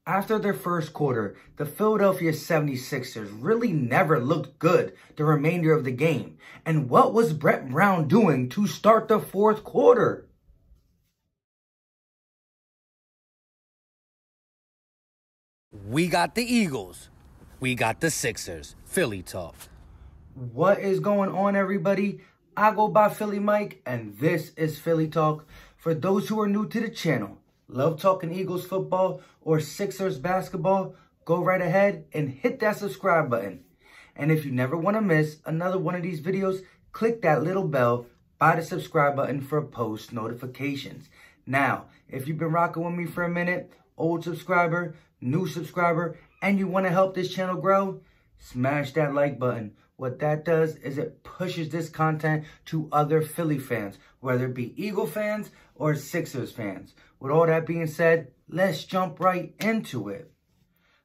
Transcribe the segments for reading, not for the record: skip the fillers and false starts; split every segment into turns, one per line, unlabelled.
After their first quarter, the Philadelphia 76ers really never looked good the remainder of the game. And what was Brett Brown doing to start the fourth quarter?
We got the Eagles. We got the Sixers. Philly talk.
What is going on, everybody? I go by Philly Mike, and this is Philly Talk. For those who are new to the channel, love talking Eagles football or Sixers basketball, go right ahead and hit that subscribe button. And if you never want to miss another one of these videos, click that little bell by the subscribe button for post notifications. Now, if you've been rocking with me for a minute, old subscriber, new subscriber, and you want to help this channel grow, smash that like button. What that does is it pushes this content to other Philly fans, whether it be Eagle fans or Sixers fans. With all that being said, let's jump right into it.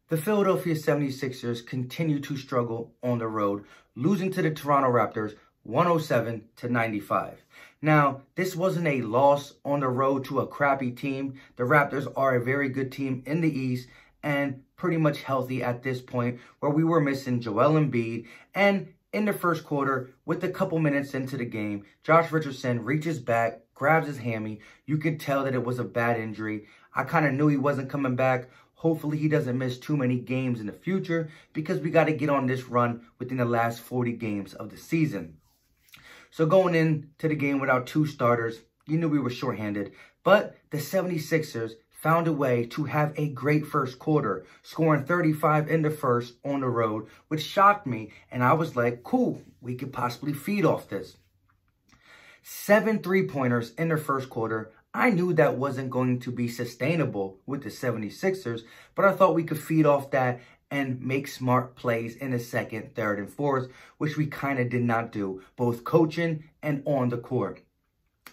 The Philadelphia 76ers continue to struggle on the road, losing to the Toronto Raptors 107-95. Now, this wasn't a loss on the road to a crappy team. The Raptors are a very good team in the East and pretty much healthy at this point, where we were missing Joel Embiid. And in the first quarter, with a couple minutes into the game, Josh Richardson reaches back, grabs his hammy. You could tell that it was a bad injury. I kind of knew he wasn't coming back. Hopefully he doesn't miss too many games in the future, because we got to get on this run within the last 40 games of the season. So going into the game without two starters, you knew we were shorthanded. But the 76ers found a way to have a great first quarter, scoring 35 in the first on the road, which shocked me. And I was like, cool, we could possibly feed off this. 7 3-pointers in the first quarter. I knew that wasn't going to be sustainable with the 76ers, but I thought we could feed off that and make smart plays in the second, third, and fourth, which we kind of did not do, both coaching and on the court.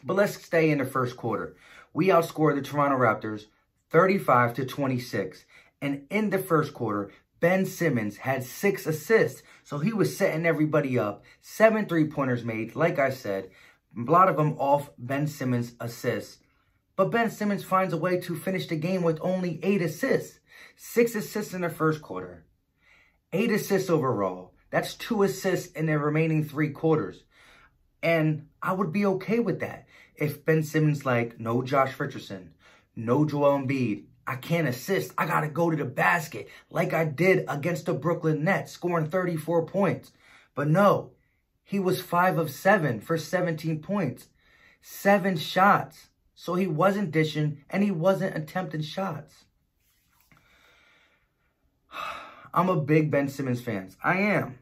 But let's stay in the first quarter. We outscored the Toronto Raptors 35-26. And in the first quarter, Ben Simmons had 6 assists. So he was setting everybody up. 7 3-pointers made, like I said. A lot of them off Ben Simmons' assists. But Ben Simmons finds a way to finish the game with only 8 assists. 6 assists in the first quarter. 8 assists overall. That's 2 assists in the remaining 3 quarters. And I would be okay with that if Ben Simmons like, no Josh Richardson, no Joel Embiid, I can't assist, I got to go to the basket like I did against the Brooklyn Nets, scoring 34 points. But no, he was 5 of 7 for 17 points, 7 shots. So he wasn't dishing and he wasn't attempting shots. I'm a big Ben Simmons fan. I am.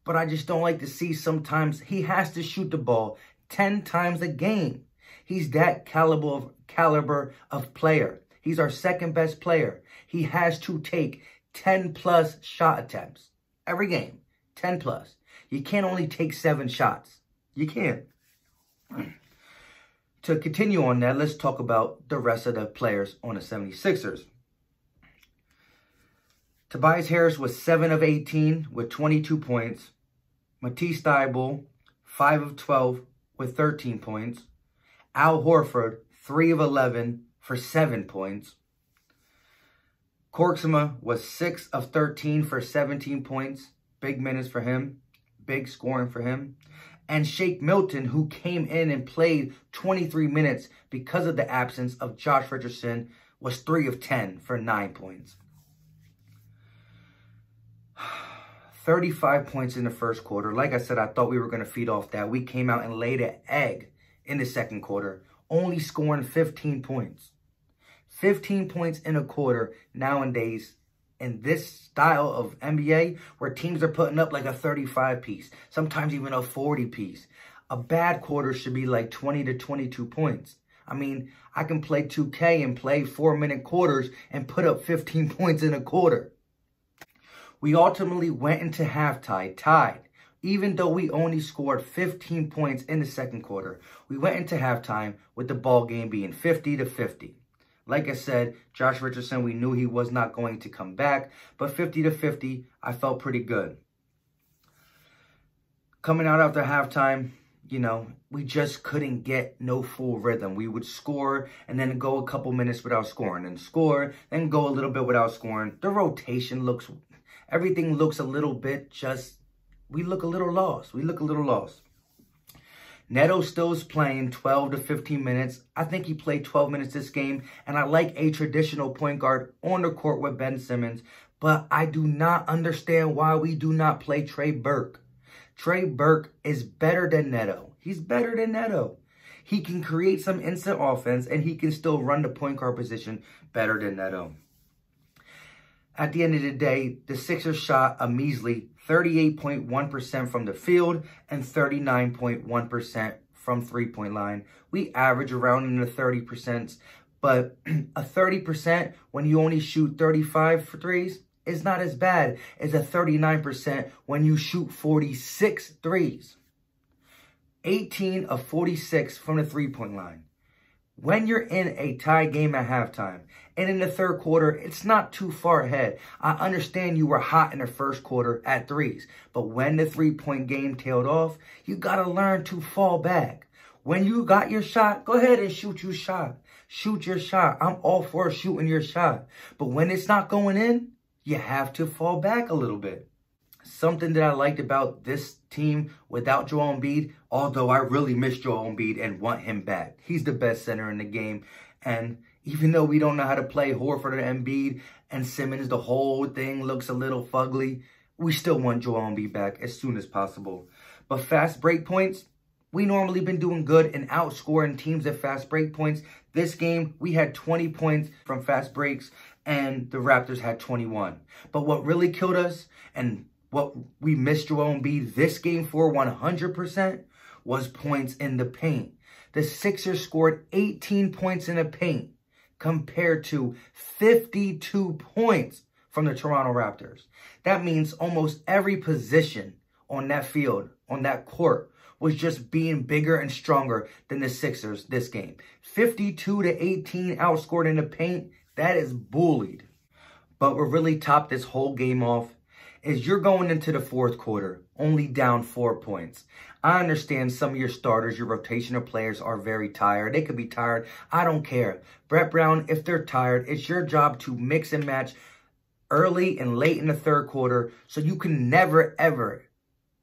But I just don't like to see sometimes he has to shoot the ball 10 times a game. He's that caliber of player. He's our second best player. He has to take 10+ shot attempts every game. 10+. You can't only take 7 shots. You can't. To continue on that, let's talk about the rest of the players on the 76ers. Tobias Harris was 7 of 18 with 22 points. Matisse Thybulle, 5 of 12 with 13 points. Al Horford, 3 of 11 for 7 points. Korkmaz was 6 of 13 for 17 points. Big minutes for him. Big scoring for him. And Shake Milton, who came in and played 23 minutes because of the absence of Josh Richardson, was 3 of 10 for 9 points. 35 points in the first quarter. Like I said, I thought we were going to feed off that. We came out and laid an egg in the second quarter, only scoring 15 points. 15 points in a quarter nowadays in this style of NBA, where teams are putting up like a 35-piece, sometimes even a 40-piece. A bad quarter should be like 20 to 22 points. I mean, I can play 2K and play 4-minute quarters and put up 15 points in a quarter. We ultimately went into halftime tied. Even though we only scored 15 points in the second quarter, we went into halftime with the ball game being 50-50. Like I said, Josh Richardson, we knew he was not going to come back, but 50-50, I felt pretty good. Coming out after halftime, you know, we just couldn't get no full rhythm. We would score and then go a couple minutes without scoring, and score, then go a little bit without scoring. The rotation looks, everything looks a little bit just, we look a little lost. We look a little lost. Neto still is playing 12 to 15 minutes. I think he played 12 minutes this game, and I like a traditional point guard on the court with Ben Simmons, but I do not understand why we do not play Trey Burke. Trey Burke is better than Neto. He's better than Neto. He can create some instant offense, and he can still run the point guard position better than Neto. At the end of the day, the Sixers shot a measly 38.1% from the field and 39.1% from three-point line. We average around in the 30%, but a 30% when you only shoot 35 for threes is not as bad as a 39% when you shoot 46 threes. 18 of 46 from the three-point line. When you're in a tie game at halftime, and in the third quarter, it's not too far ahead. I understand you were hot in the first quarter at threes, but when the three-point game tailed off, you got to learn to fall back. When you got your shot, go ahead and shoot your shot. Shoot your shot. I'm all for shooting your shot. But when it's not going in, you have to fall back a little bit. Something that I liked about this team without Joel Embiid, although I really miss Joel Embiid and want him back. He's the best center in the game. And even though we don't know how to play Horford and Embiid and Simmons, the whole thing looks a little fugly, we still want Joel Embiid back as soon as possible. But fast break points, we normally been doing good and outscoring teams at fast break points. This game, we had 20 points from fast breaks, and the Raptors had 21. But what really killed us, and what we missed Joel Embiid this game for 100%, was points in the paint. The Sixers scored 18 points in the paint compared to 52 points from the Toronto Raptors. That means almost every position on that field, on that court, was just being bigger and stronger than the Sixers this game. 52 to 18 outscored in the paint. That is bullied. But what really topped this whole game off is you're going into the fourth quarter only down 4 points. I understand some of your starters, your rotational players are very tired. They could be tired. I don't care. Brett Brown, if they're tired, it's your job to mix and match early and late in the third quarter so you can never, ever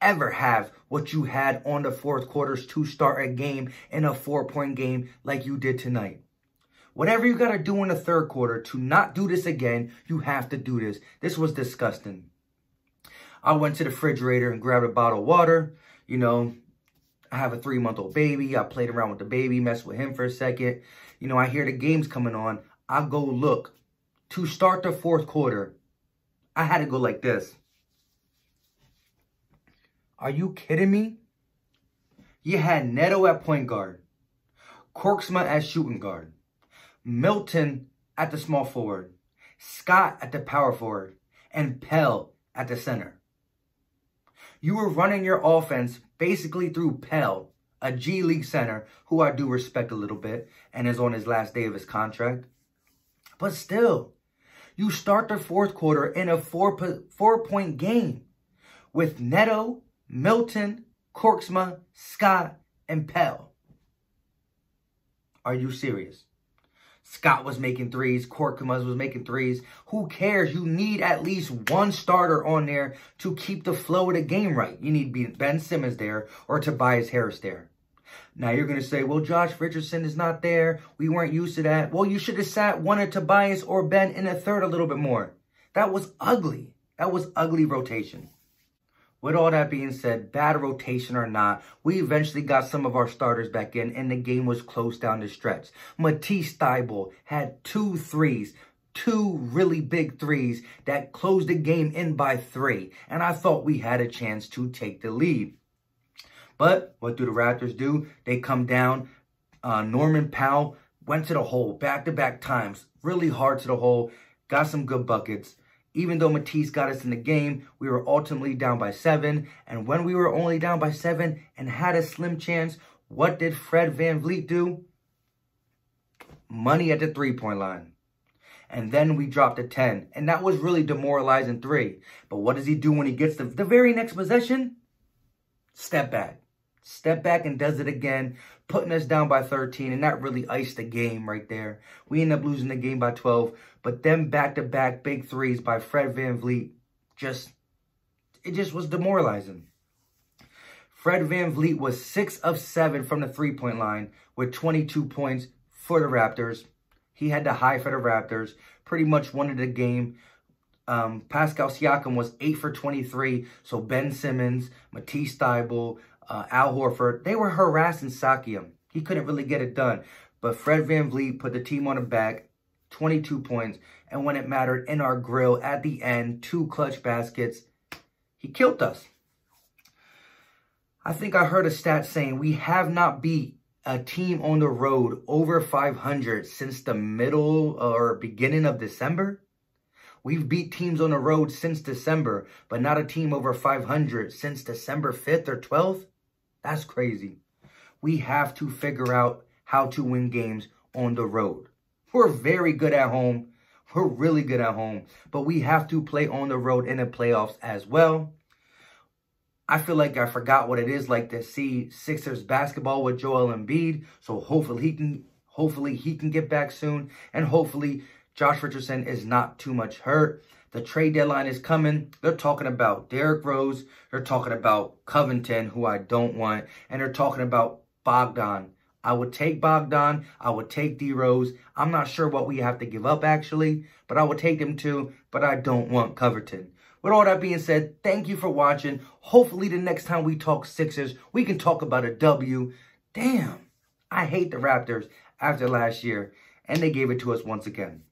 have what you had on the fourth quarters to start a game in a 4-point game like you did tonight. Whatever you got to do in the third quarter to not do this again, you have to do this. This was disgusting. I went to the refrigerator and grabbed a bottle of water. You know, I have a 3-month-old baby. I played around with the baby, messed with him for a second. You know, I hear the game's coming on. I go look. To start the fourth quarter, I had to go like this. Are you kidding me? You had Neto at point guard, Korkmaz at shooting guard, Milton at the small forward, Scott at the power forward, and Pell at the center. You were running your offense basically through Pell, a G League center who I do respect a little bit and is on his last day of his contract. But still, you start the fourth quarter in a four-point game with Neto, Milton, Korkmaz, Scott, and Pell. Are you serious? Scott was making threes. Korkmaz was making threes. Who cares? You need at least one starter on there to keep the flow of the game right. You need Ben Simmons there or Tobias Harris there. Now you're going to say, well, Josh Richardson is not there. We weren't used to that. Well, you should have sat one of Tobias or Ben in the third a little bit more. That was ugly. That was ugly rotation. With all that being said, bad rotation or not, we eventually got some of our starters back in, and the game was close down the stretch. Matisse Thybulle had 2 threes, 2 really big threes that closed the game in by 3, and I thought we had a chance to take the lead. But what do the Raptors do? They come down. Norman Powell went to the hole back-to-back times, really hard to the hole, got some good buckets. Even though Matisse got us in the game, we were ultimately down by 7. And when we were only down by 7 and had a slim chance, what did Fred VanVleet do? Money at the 3-point line. And then we dropped to 10. And that was really demoralizing 3. But what does he do when he gets the very next possession? Step back. step back and does it again, putting us down by 13, and that really iced the game right there. We end up losing the game by 12, but then back-to-back big threes by Fred VanVleet, it just was demoralizing. Fred VanVleet was 6 of 7 from the three-point line with 22 points for the Raptors. He had the high for the Raptors, pretty much won the game. Pascal Siakam was 8 for 23, so Ben Simmons, Matisse Thybulle, Al Horford, they were harassing Siakam. He couldn't really get it done. But Fred VanVleet put the team on the back, 22 points. And when it mattered in our grill at the end, 2 clutch baskets, he killed us. I think I heard a stat saying we have not beat a team on the road over 500 since the middle or beginning of December. We've beat teams on the road since December, but not a team over 500 since December 5th or 12th. That's crazy. We have to figure out how to win games on the road. We're very good at home. We're really good at home. But we have to play on the road in the playoffs as well. I feel like I forgot what it is like to see Sixers basketball with Joel Embiid. So hopefully he can get back soon. And hopefully Josh Richardson is not too much hurt. The trade deadline is coming. They're talking about Derrick Rose. They're talking about Covington, who I don't want. And they're talking about Bogdan. I would take Bogdan. I would take D Rose. I'm not sure what we have to give up, actually. But I would take them too. But I don't want Covington. With all that being said, thank you for watching. Hopefully the next time we talk Sixers, we can talk about a W. Damn. I hate the Raptors after last year. And they gave it to us once again.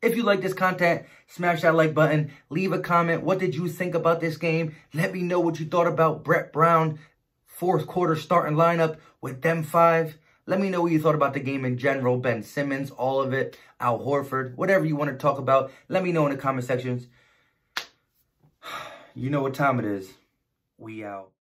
If you like this content, smash that like button. Leave a comment. What did you think about this game? Let me know what you thought about Brett Brown, fourth quarter starting lineup with them 5. Let me know what you thought about the game in general. Ben Simmons, all of it. Al Horford, whatever you want to talk about. Let me know in the comment sections. You know what time it is. We out.